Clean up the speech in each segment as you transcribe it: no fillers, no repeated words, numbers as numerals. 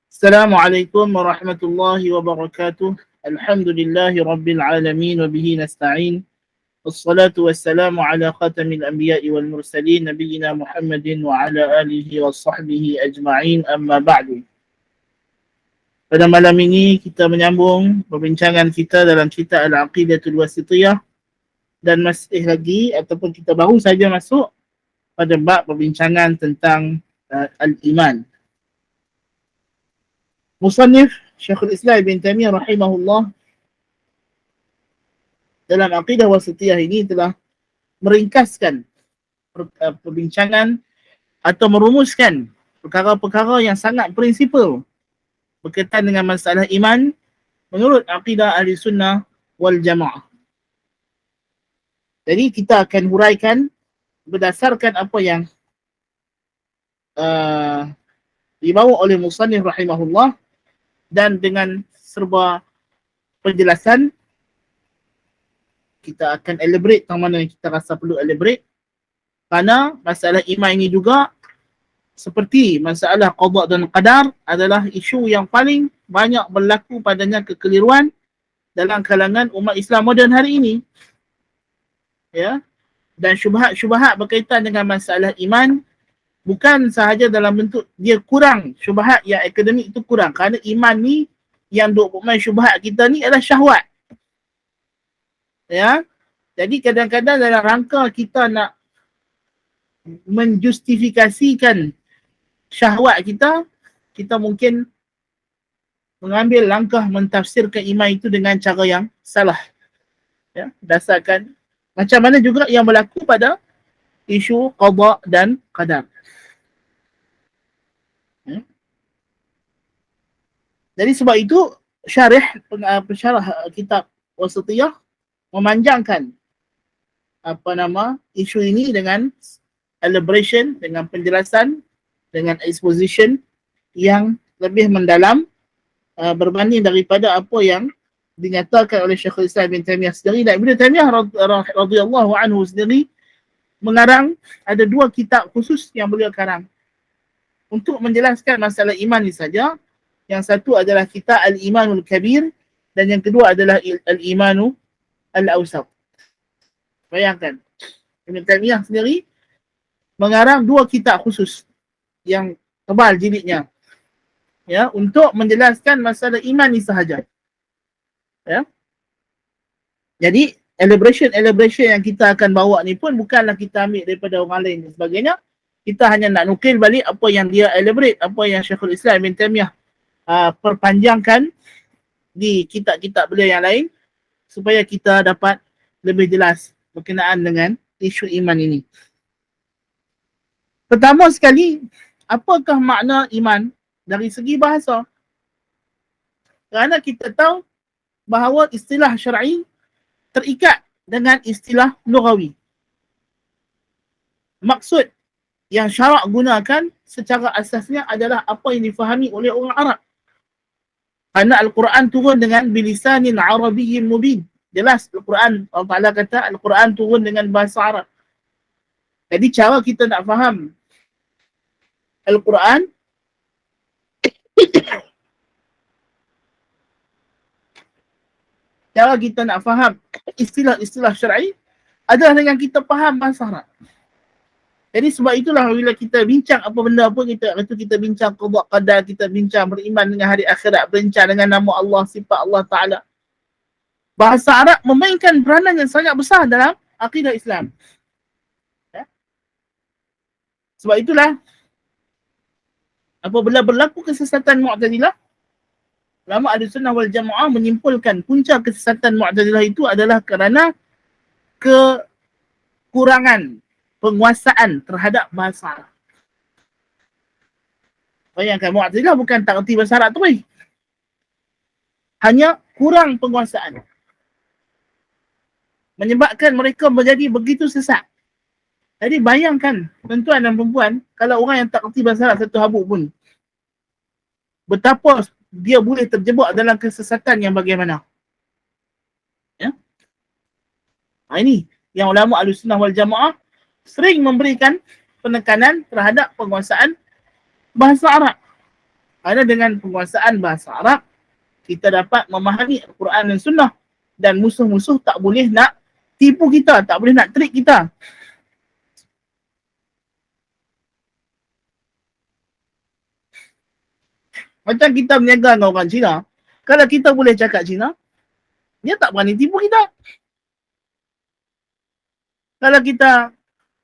Assalamualaikum warahmatullahi wabarakatuh. Alhamdulillahi rabbil alamin wa bihi nasta'in. Wassalatu wassalamu ala khatamil anbiya'i wal mursalin nabiyyina Muhammadin wa ala alihi wa sahbihi ajma'in, amma ba'du. Pada malam ini kita menyambung perbincangan kita dalam cerita Al-Aqidatul Wasithiyah, dan masih lagi ataupun kita baru saja masuk pada bab perbincangan tentang al-iman. Musannif Syekhul Islam Ibn Taimiyah rahimahullah dalam Aqidah Wasithiyah ini telah meringkaskan perbincangan atau merumuskan perkara-perkara yang sangat prinsipal berkaitan dengan masalah iman menurut Aqidah Ahli Sunnah wal Jamaah. Jadi kita akan huraikan berdasarkan apa yang dibawa oleh Musannif rahimahullah, dan dengan serba penjelasan kita akan elaborate tentang mana yang kita rasa perlu elaborate, kerana masalah iman ini juga seperti masalah qada dan qadar adalah isu yang paling banyak berlaku padanya kekeliruan dalam kalangan umat Islam moden hari ini. Ya, dan syubhat-syubhat berkaitan dengan masalah iman bukan sahaja dalam bentuk dia kurang, syubhat yang akademik itu kurang, kerana iman ni yang duk bermain syubhat kita ni adalah syahwat. Ya, jadi kadang-kadang dalam rangka kita nak menjustifikasikan syahwat kita, kita mungkin mengambil langkah mentafsirkan iman itu dengan cara yang salah. Ya, berdasarkan macam mana juga yang berlaku pada isu qada dan qadar. Jadi sebab itu pensyarah kitab Wasithiyah memanjangkan isu ini dengan elaboration, dengan penjelasan, dengan exposition yang lebih mendalam berbanding daripada apa yang dinyatakan oleh Syekhul Islam Ibn Taimiyah sendiri. Dan Ibn Taimiyah radhiyallahu anhu sendiri mengarang ada 2 kitab khusus yang beliau karang untuk menjelaskan masalah iman ini saja. Yang satu adalah kitab Al-Imanul Kabir, dan yang kedua adalah Al-Imanu Al-Awsat. Bayangkan, Ibn Taimiyah sendiri mengarang 2 kitab khusus yang tebal jilidnya, ya, untuk menjelaskan masalah iman ini sahaja. Ya. Jadi elaboration yang kita akan bawa ni pun bukanlah kita ambil daripada orang lain dan sebagainya. Kita hanya nak nukil balik apa yang dia elaborate, apa yang Syekhul Islam Ibn Taimiyah perpanjangkan di kitab-kitab beliau yang lain, supaya kita dapat lebih jelas berkenaan dengan isu iman ini. Pertama sekali, apakah makna iman dari segi bahasa? Kerana kita tahu bahawa istilah syar'i terikat dengan istilah lughawi. Maksud yang syarak gunakan secara asasnya adalah apa yang difahami oleh orang Arab. Kerana Al-Quran turun dengan bilisanin arabiyyin mubin. Jelas Al-Quran, Allah Ta'ala kata Al-Quran turun dengan bahasa Arab. Jadi cara kita nak faham Al-Quran cara kita nak faham istilah-istilah syar'i adalah dengan kita faham bahasa Arab. Jadi sebab itulah bila kita bincang apa benda pun, kita bincang qada qadar, kita bincang beriman dengan hari akhirat, bincang dengan nama Allah, sifat Allah Ta'ala. Bahasa Arab memainkan peranan yang sangat besar dalam akidah Islam. Ya? Sebab itulah apabila berlaku kesesatan Mu'tazilah, ulama Ahli Sunnah wal Jamaah menyimpulkan punca kesesatan Mu'tazilah itu adalah kerana kekurangan penguasaan terhadap bahasa Arab. Bayangkan, Mu'tazilah bukan tak erti bahasa Arab tu, hanya kurang penguasaan menyebabkan mereka menjadi begitu sesat. Jadi bayangkan tuan-tuan dan perempuan, kalau orang yang tak erti bahasa Arab satu habuk pun, betapa dia boleh terjebak dalam kesesatan yang bagaimana. Ya? Ini yang ulama Ahli Sunnah wal Jamaah sering memberikan penekanan terhadap penguasaan bahasa Arab. Ada dengan penguasaan bahasa Arab, kita dapat memahami Al-Quran dan Sunnah. Dan musuh-musuh tak boleh nak tipu kita, tak boleh nak trik kita. Macam kita berniaga dengan orang Cina, kalau kita boleh cakap Cina, dia tak berani tipu kita. Kalau kita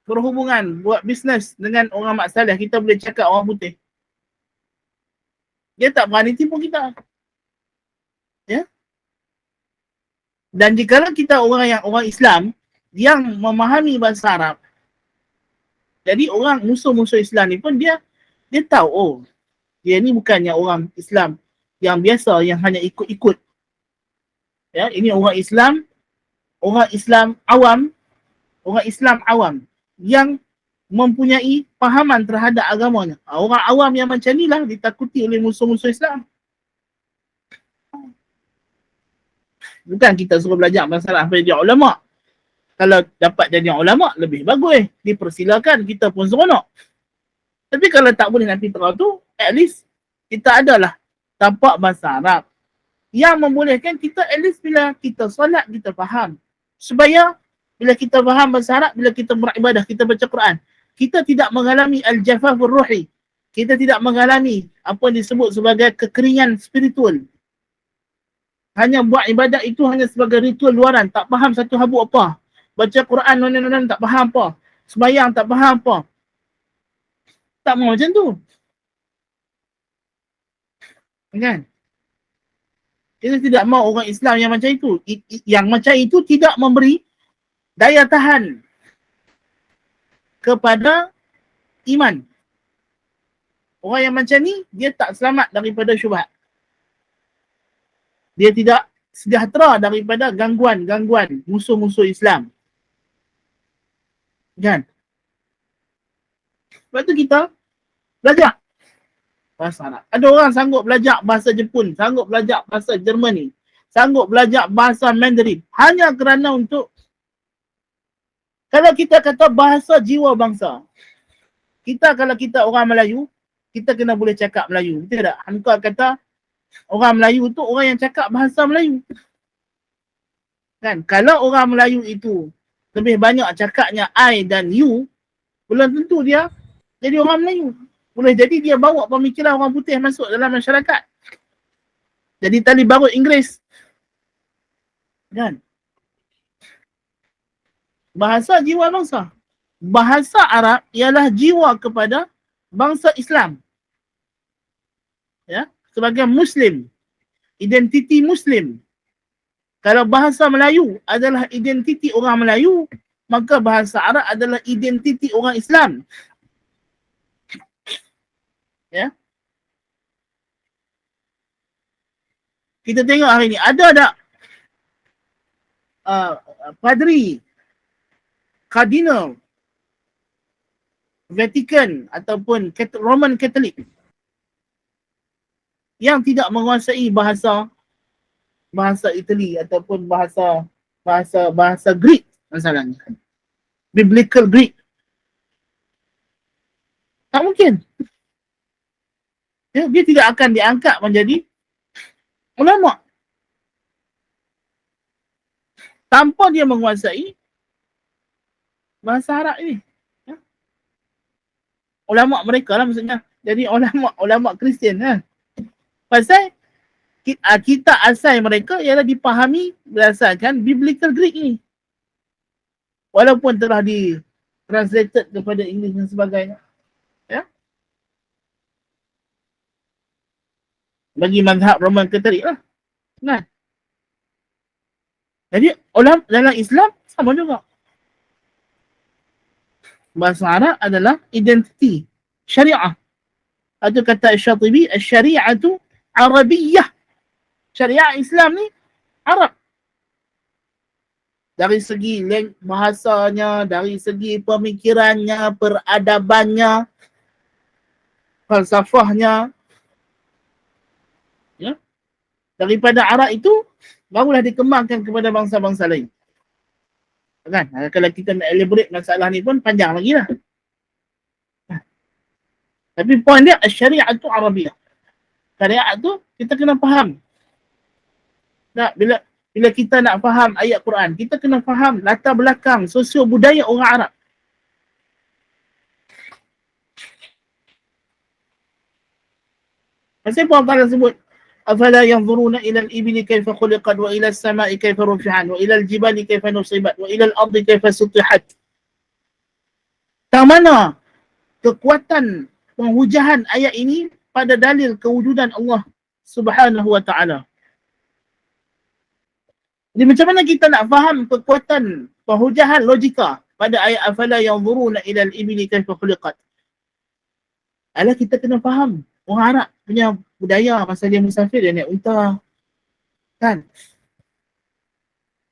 berhubungan, buat bisnes dengan orang Mak Saleh, kita boleh cakap orang putih, dia tak berani tipu kita. Ya? Dan jika kita orang Islam yang memahami bahasa Arab, jadi orang musuh-musuh Islam ni pun dia tahu, oh, dia ni bukannya orang Islam yang biasa, yang hanya ikut-ikut. Ya, ini orang Islam awam, orang Islam awam yang mempunyai pahaman terhadap agamanya. Orang awam yang macam ni lah ditakuti oleh musuh-musuh Islam. Bukan kita suruh belajar masalah apa jadi ulama. Kalau dapat jadi ulama, lebih bagus. Dipersilakan, kita pun seronok. Tapi kalau tak boleh nak fitrah tu, at least kita adalah tapak bahasa Arab yang membolehkan kita, at least bila kita solat, kita faham. Supaya bila kita faham bahasa Arab, bila kita beribadah, kita baca Quran, kita tidak mengalami al-jafafur ruhi. Kita tidak mengalami apa yang disebut sebagai kekeringan spiritual. Hanya buat ibadat itu hanya sebagai ritual luaran, tak faham satu habuk apa. Baca Quran non tak faham apa. Sembahyang tak faham apa. Tak mahu macam tu. Kan? Kita tidak mahu orang Islam yang macam itu. Yang macam itu tidak memberi daya tahan kepada iman. Orang yang macam ni, dia tak selamat daripada syubhat. Dia tidak sejahtera daripada gangguan-gangguan musuh-musuh Islam. Kan? Sebab tu kita belajar bahasa Arab. Ada orang sanggup belajar bahasa Jepun, sanggup belajar bahasa Germany, sanggup belajar bahasa Mandarin hanya kerana untuk, kalau kita kata bahasa jiwa bangsa, kalau kita orang Melayu, kita kena boleh cakap Melayu. Betul tak? Hamka kata orang Melayu tu orang yang cakap bahasa Melayu. Kan? Kalau orang Melayu itu lebih banyak cakapnya I dan you, belum tentu dia jadi orang Melayu. Boleh jadi dia bawa pemikiran orang putih masuk dalam masyarakat. Jadi tali barut Inggeris. Kan? Bahasa jiwa bangsa. Bahasa Arab ialah jiwa kepada bangsa Islam. Ya, sebagai Muslim. Identiti Muslim. Kalau bahasa Melayu adalah identiti orang Melayu, maka bahasa Arab adalah identiti orang Islam. Ya. Kita tengok hari ni, ada tak padri, kardinal, Vatican ataupun Roman Catholic yang tidak menguasai bahasa Itali ataupun bahasa Greek masalahnya. Biblical Greek. Tak mungkin. Ya, dia tidak akan diangkat menjadi ulama tanpa dia menguasai bahasa Arab ini. Ya. Ulama mereka lah maksudnya. Jadi ulama Kristian kan. Pasal kitab asal mereka ialah dipahami berdasarkan Biblical Greek ni. Walaupun telah di-translated kepada English dan sebagainya. Ya. Bagi mazhab Roman Katolik lah. Nah. Jadi dalam Islam sama juga. Bahasa Arab adalah identiti syariah. Atau kata Syatibi, syariatu Arabiyah. Syariat Islam ni Arab. Dari segi bahasanya, dari segi pemikirannya, peradabannya, falsafahnya. Ya. Daripada Arab itu, barulah dikembangkan kepada bangsa-bangsa lain. Kan? Kalau kita nak elaborate masalah ni pun panjang lagi lah. Tapi poin dia, syariat tu Arabiyah. syariat tu kita kena faham. Tak, bila kita nak faham ayat Quran, kita kena faham latar belakang sosio budaya orang Arab. Pasal apa Allah sebut afala yanzuruna ila al-ibli kayfa khuliqat wa ila as-sama'i kayfa rufi'at wa ila al-jibali kayfa nusibat wa ila al-ardi kayfa sutihat. Tang mana kekuatan penghujahan ayat ini pada dalil kewujudan Allah Subhanahu wa taala. Jadi macam mana kita nak faham kekuatan penghujahan logika pada ayat afala yanzuruna ila al-ibli kayfa khuliqat? Alah, kita kena faham orang Arab punya budaya masa dia musafir, dia naik unta. Kan?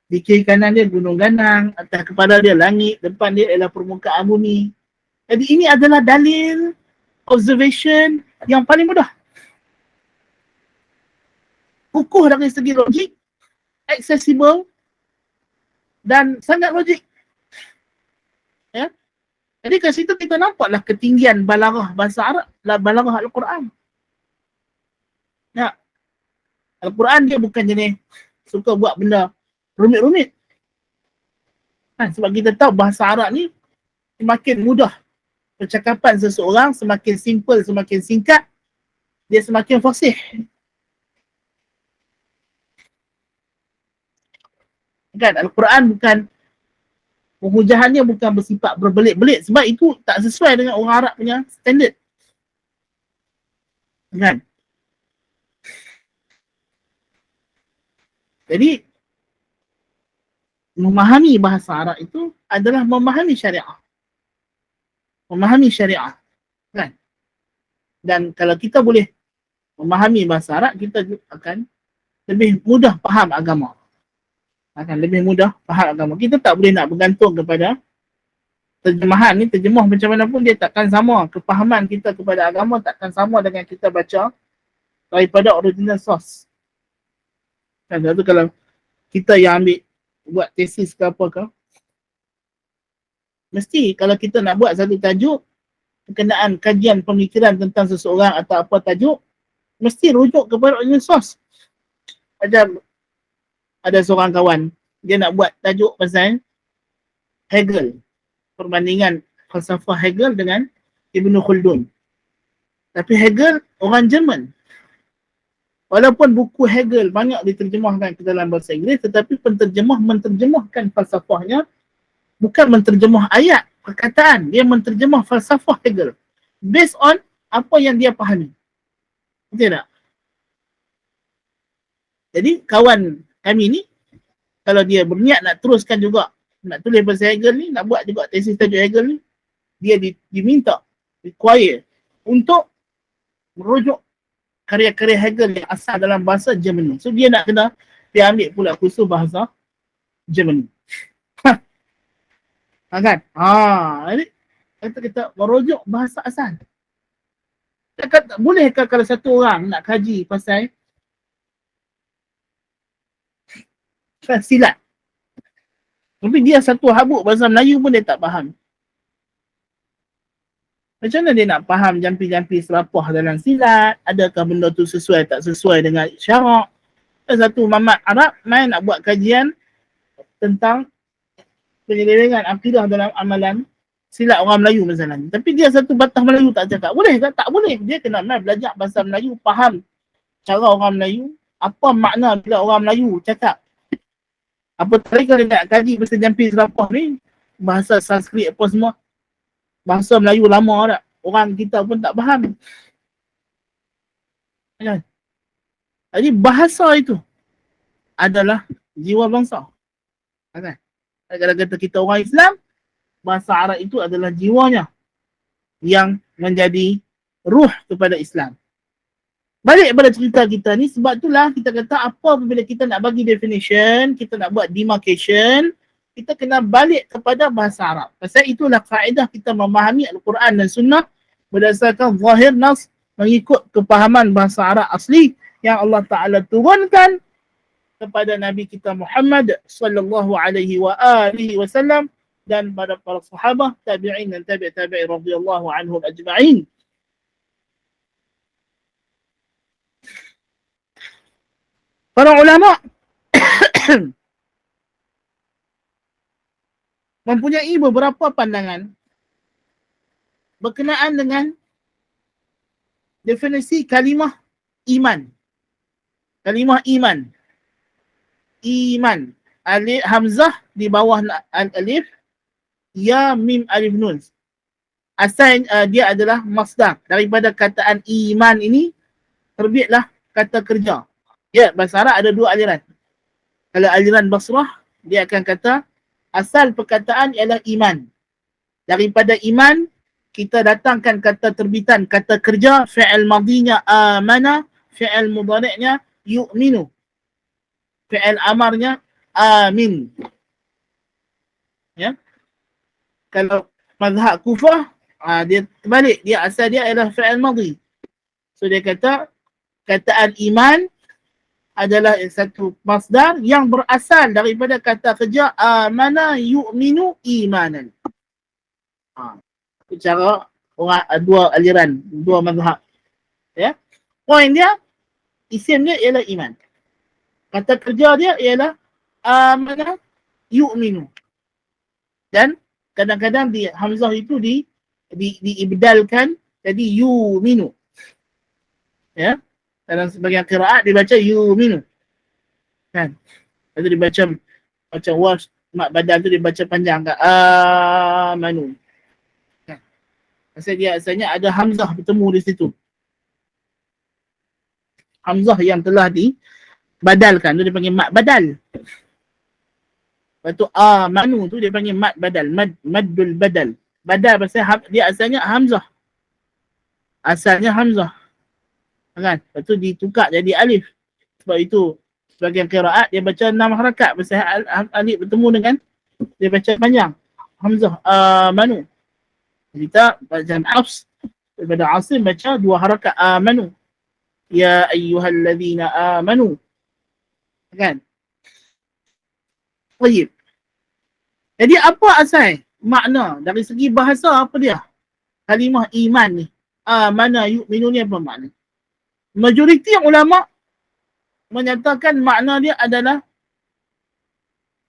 Di kiri kanan dia gunung ganang, atas kepala dia langit, depan dia ialah permukaan bumi. Jadi ini adalah dalil observation yang paling mudah. Kukuh dari segi logik, accessible dan sangat logik. Ya? Jadi kat situ kita nampaklah ketinggian balarah bahasa Arab, balarah Al-Quran. Ya. Al-Quran dia bukan jenis suka buat benda rumit-rumit. Kan? Sebab kita tahu bahasa Arab ni semakin mudah percakapan seseorang, semakin simple, semakin singkat, dia semakin fasih. Kan? Al-Quran bukan, penghujahannya bukan bersifat berbelit-belit sebab itu tak sesuai dengan orang Arab punya standard. Kan? Jadi memahami bahasa Arab itu adalah memahami syariah. Memahami syariah. Kan? Dan kalau kita boleh memahami bahasa Arab, kita akan lebih mudah faham agama. Akan lebih mudah faham agama. Kita tak boleh nak bergantung kepada terjemahan ni. Terjemah macam mana pun dia takkan sama. Kefahaman kita kepada agama takkan sama dengan kita baca daripada original source. Kan? Sebab tu kalau kita yang ambil buat tesis ke apa ke, mesti kalau kita nak buat satu tajuk berkenaan kajian pemikiran tentang seseorang atau apa tajuk, mesti rujuk kepada original source. Ada seorang kawan, dia nak buat tajuk pasal Hegel, perbandingan falsafah Hegel dengan Ibn Khaldun. Tapi Hegel orang Jerman. Walaupun buku Hegel banyak diterjemahkan ke dalam bahasa Inggeris, tetapi penterjemah menterjemahkan falsafahnya bukan menterjemah ayat, perkataan. Dia menterjemah falsafah Hegel based on apa yang dia fahami. Betul tak? Jadi kawan kami ni, kalau dia berniat nak teruskan juga, nak tulis pasal Hegel ni, nak buat juga tesis tajuk Hegel ni, dia diminta, require untuk merujuk karya-karya Hegel yang asal dalam bahasa Germany. So dia nak kena dia ambil pula kursus bahasa Germany. Kan? Jadi kita merujuk bahasa asal. Bolehkah kalau satu orang nak kaji pasal silat, tapi dia satu habuk bahasa Melayu pun dia tak faham. Macam mana dia nak faham jampi-jampi serapah dalam silat? Adakah benda tu sesuai tak sesuai dengan syarak? Satu mamat Arab main nak buat kajian tentang penyelewengan akidah dalam amalan silat orang Melayu misalnya. Tapi dia satu batah Melayu tak cakap. Boleh ke? Tak boleh. Dia kena main belajar bahasa Melayu, faham cara orang Melayu, apa makna bila orang Melayu cakap. Apa tadi kalau dia nak kaji bahasa jampi serapah ni, bahasa Sanskrit apa semua, bahasa Melayu lama dah. Orang kita pun tak faham. Kan? Jadi bahasa itu adalah jiwa bangsa. Kan? Kalau kata kita orang Islam, bahasa Arab itu adalah jiwanya yang menjadi ruh kepada Islam. Balik pada cerita kita ni, sebab itulah kita kata apa apabila kita nak bagi definition, kita nak buat demarcation, kita kena balik kepada bahasa Arab. Pasal itulah kaedah kita memahami Al-Quran dan Sunnah berdasarkan zahir nas, mengikut kepahaman bahasa Arab asli yang Allah Ta'ala turunkan kepada Nabi kita Muhammad sallallahu alaihi wa alihi wasallam dan pada para sahabat, tabi'in dan tabi'in radhiyallahu anhum ajma'in. ulama mempunyai beberapa pandangan berkenaan dengan definisi kalimah iman. Kalimah iman. Iman. Alif hamzah di bawah alif, ya mim alif nun. Asal dia adalah masdar. Daripada kataan iman ini terbitlah kata kerja. Ya, bahasa Arab ada dua aliran. Kalau aliran Basrah, dia akan kata asal perkataan ialah iman. Daripada iman, kita datangkan kata terbitan, kata kerja, fi'il madinya amana, fi'il mudhari'nya yu'minu, fi'il amarnya amin. Ya. Kalau mazhab Kufah, dia terbalik, dia asal dia ialah fi'il madi. So dia kata kataan iman adalah satu masdar yang berasal daripada kata kerja amana yu'minu imanan. Cara orang dua aliran, dua mazhab. Ya. Poin dia, isim dia ialah iman. Kata kerja dia ialah amana yu'minu. Dan kadang-kadang di hamzah itu diibdalkan jadi yu'minu. Ya. Dalam sebagian qiraat dibaca yu'minu. Kan? Itu dibaca macam was mak badal tu dibaca panjang kan. Amanu. Kan? Asalnya ada hamzah bertemu di situ. Hamzah yang telah dibadalkan tu dipanggil mat badal. Lepas tu amanu tu dia panggil mat badal, maddul badal. Badal pasal dia asalnya hamzah. Asalnya hamzah. Kan? Lepas tu ditukar jadi alif. Sebab itu sebagian qiraat dia baca 6 harakat pasal alif bertemu dengan dia baca panjang. Hamzah amanu. Kita baca Hafs daripada Asim baca 2 harakat amanu. Ya ayyuhalladzina amanu. Kan? Baik. Jadi apa asal makna dari segi bahasa apa dia? Kalimah iman ni. Amana yu'minu ni apa makna? Majoriti ulama menyatakan makna dia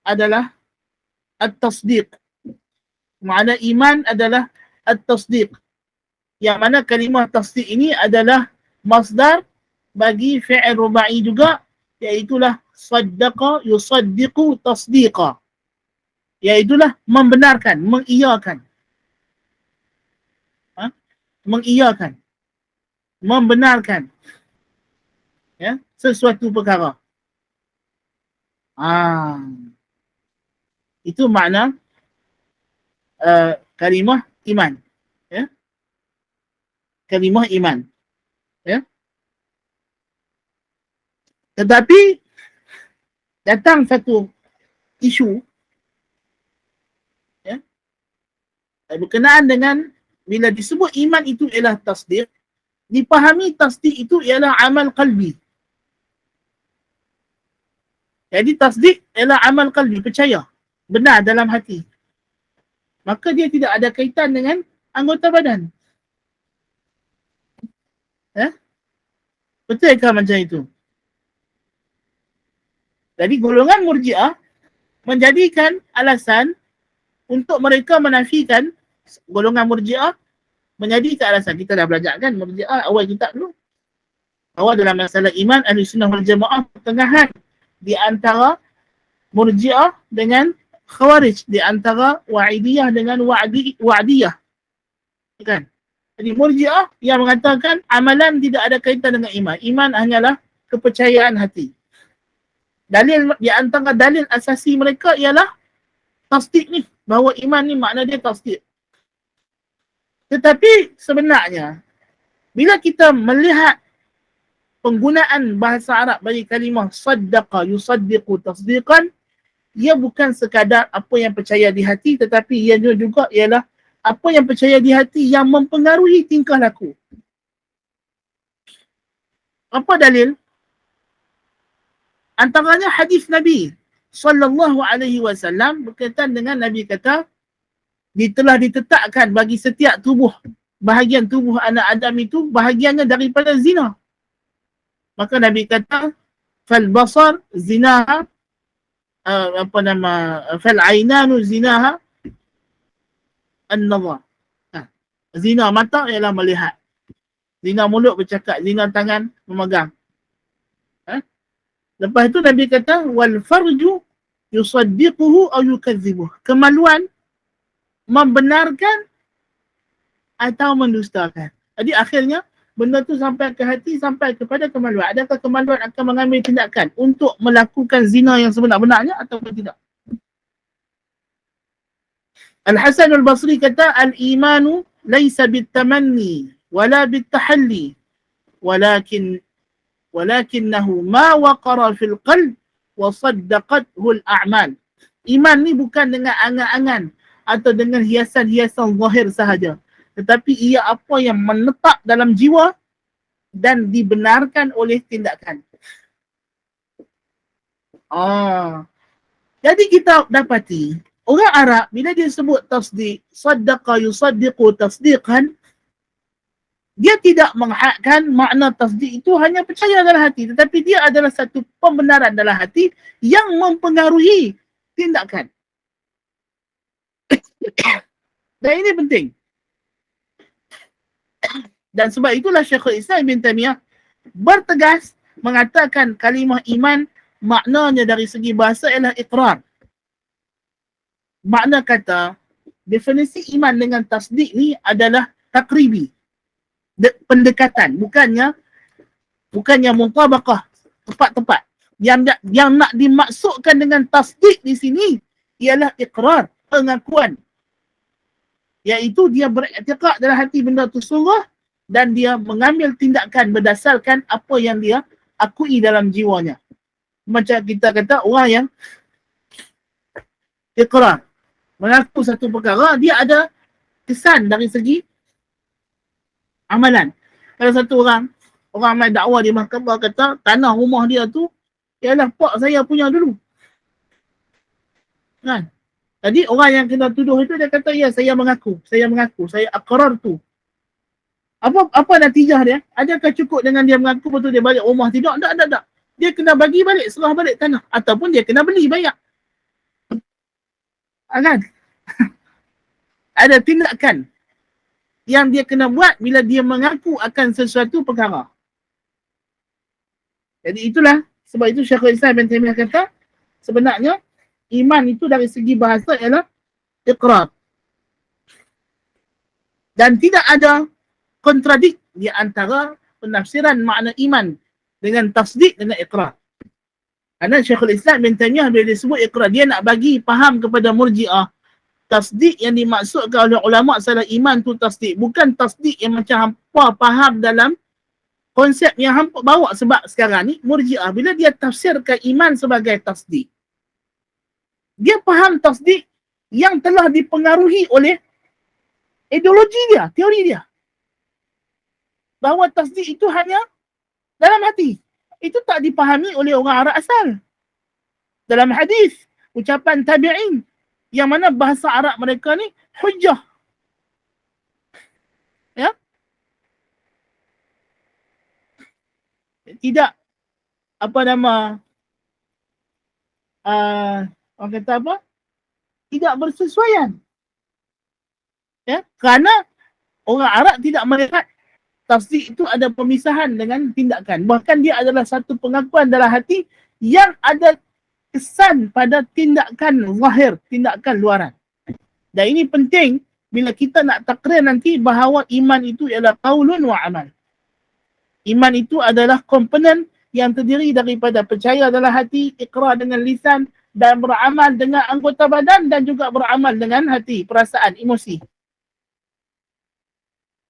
adalah at-tasdiq. Makna iman adalah at-tasdiq. Yang mana kalimah tasdiq ini adalah masdar bagi fi'il rubai juga, iaitulah saddaqa yusaddiqu tasdiqa. Iaitulah membenarkan, mengiyakan. Mengiyakan. Membenarkan. Ya, sesuatu perkara. Itu makna kalimah iman. Ya. Kalimah iman. Ya. Tetapi datang satu isu ya, berkenaan dengan bila disebut iman itu ialah tasdiq, dipahami tasdiq itu ialah amal qalbi. Jadi tasdik ialah amal qalbi, percaya, benar dalam hati. Maka dia tidak ada kaitan dengan anggota badan. Betulkah macam itu? Jadi golongan Murji'ah menjadikan alasan untuk mereka menafikan, golongan Murji'ah menjadikan alasan, kita dah belajar kan Murji'ah awal kitab dulu. Awal dalam masalah iman Ahlussunnah wal Jamaah pertengahan di antara Murji'ah dengan Khawarij, di antara Wa'idiyah dengan Wa'diyah. Kan? Jadi Murji'ah yang mengatakan amalan tidak ada kaitan dengan iman. Iman hanyalah kepercayaan hati. Dalil di antara dalil asasi mereka ialah tasdik ni, bahawa iman ni makna dia tasdik. Tetapi sebenarnya bila kita melihat penggunaan bahasa Arab bagi kalimah saddaqa yusaddiqu tasdiqan, ia bukan sekadar apa yang percaya di hati, tetapi ia juga ialah apa yang percaya di hati yang mempengaruhi tingkah laku. Apa dalil? Antaranya hadis Nabi sallallahu alaihi wasallam berkaitan dengan Nabi kata, telah ditetapkan bagi setiap tubuh, bahagian tubuh anak Adam itu bahagiannya daripada zina. Maka Nabi kata, Fal-basar zinaha, fal-ainanu zinaha an-nazar. Zina mata ialah melihat. Zina mulut bercakap, zina tangan memegang. Lepas tu Nabi kata wal farju yusaddiquhu aw yukadzibuh. Kemaluan membenarkan atau mendustakan. Jadi akhirnya benda tu sampai ke hati, sampai kepada kemaluan. Adakah kemaluan akan mengambil tindakan untuk melakukan zina yang sebenar-benarnya atau tidak? Al-Hasan al-Basri kata al-imanu laysa bitamanni wala bitahalli walakinnahu ma waqara fil qalb wa saddaqathu al-a'mal. Iman ni bukan dengan angan-angan atau dengan hiasan-hiasan zahir sahaja, tetapi ia apa yang menetap dalam jiwa dan dibenarkan oleh tindakan. Jadi kita dapati orang Arab bila dia sebut tasdiq, saddaqa yusaddiqu tasdiqan, dia tidak menghadkan makna tasdiq itu hanya percaya dalam hati, tetapi dia adalah satu pembenaran dalam hati yang mempengaruhi tindakan. Dan ini penting. Dan sebab itulah Syekhul Islam Ibn Taymiyah bertegas mengatakan kalimah iman maknanya dari segi bahasa ialah iqrar. Makna kata, definisi iman dengan tasdik ni adalah takribi. Pendekatan. Bukannya mutabaqah, tepat-tepat. Yang nak dimaksudkan dengan tasdik di sini ialah iqrar, pengakuan. Iaitu dia beriktikad dalam hati benda tu sungguh dan dia mengambil tindakan berdasarkan apa yang dia akui dalam jiwanya. Macam kita kata orang yang iqrar, mengaku satu perkara, dia ada kesan dari segi amalan. Kalau satu orang main dakwah di mahkamah kata tanah rumah dia tu ialah pak saya punya dulu. Kan? Jadi orang yang kena tuduh itu dia kata ya saya mengaku, saya aqrar tu. Apa natijah dia? Adakah cukup dengan dia mengaku betul dia balik rumah tidak? Tak. Dia kena bagi balik, serah balik tanah. Ataupun dia kena beli bayar. Kan? Ada tindakan yang dia kena buat bila dia mengaku akan sesuatu perkara. Jadi itulah, sebab itu Syekhul Islam Ibn Taymiyah kata, sebenarnya iman itu dari segi bahasa ialah iqrar. Dan tidak ada kontradik di antara penafsiran makna iman dengan tasdik dengan iqrar. Kerana Syekhul Islam Ibn Taymiyah bila dia sebut iqrar, dia nak bagi faham kepada murji'ah. Tasdik yang dimaksudkan oleh ulama' adalah iman tu tasdik. Bukan tasdik yang macam hampa faham dalam konsep yang hampa bawa. Sebab sekarang ni murji'ah bila dia tafsirkan iman sebagai tasdik, dia faham tasdik yang telah dipengaruhi oleh ideologi dia, teori dia. Bahawa tasdik itu hanya dalam hati. Itu tak dipahami oleh orang Arab asal. Dalam hadis, ucapan tabi'in, yang mana bahasa Arab mereka ni hujjah. Ya? Tidak, orang kata apa? Tidak bersesuaian. Ya? Kerana orang Arab tidak melihat tasdik itu ada pemisahan dengan tindakan. Bahkan dia adalah satu pengakuan dalam hati yang ada kesan pada tindakan zahir, tindakan luaran. Dan ini penting bila kita nak takrir nanti bahawa iman itu ialah qaulun wa amal. Iman itu adalah komponen yang terdiri daripada percaya dalam hati, iqrar dengan lisan dan beramal dengan anggota badan dan juga beramal dengan hati, perasaan, emosi.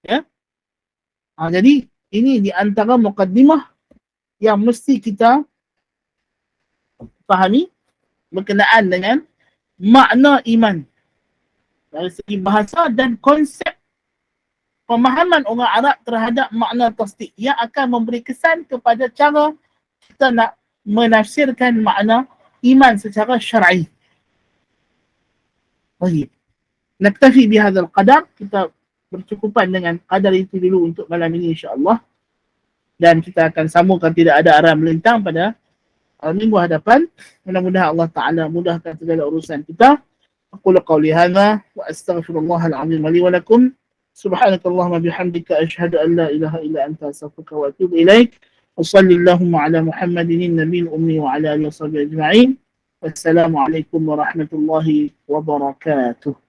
Ya? Jadi ini di antara muqaddimah yang mesti kita fahami berkenaan dengan makna iman dari segi bahasa dan konsep pemahaman orang Arab terhadap makna tasdik yang akan memberi kesan kepada cara kita nak menafsirkan makna iman secara syar'i. Baik. Naktafi bihadzal qadar, kita bercukupan dengan qadar itu dulu untuk malam ini insya-Allah. Dan kita akan sambungkan tidak ada arah melintang pada minggu hadapan. Mudah-mudahan Allah Ta'ala mudahkan segala urusan kita. Aqulu qawli hadha wa astaghfirullahal azim li wa lakum. Subhanakallahumma bihamdika asyhadu an la ilaha illa anta astaghfiruka wa atubu ilaik. Wa sallallahu ala Muhammadin nabiyil ummi wa ala alihi wa sahbihi ajma'in. Wassalamualaikum warahmatullahi wabarakatuh.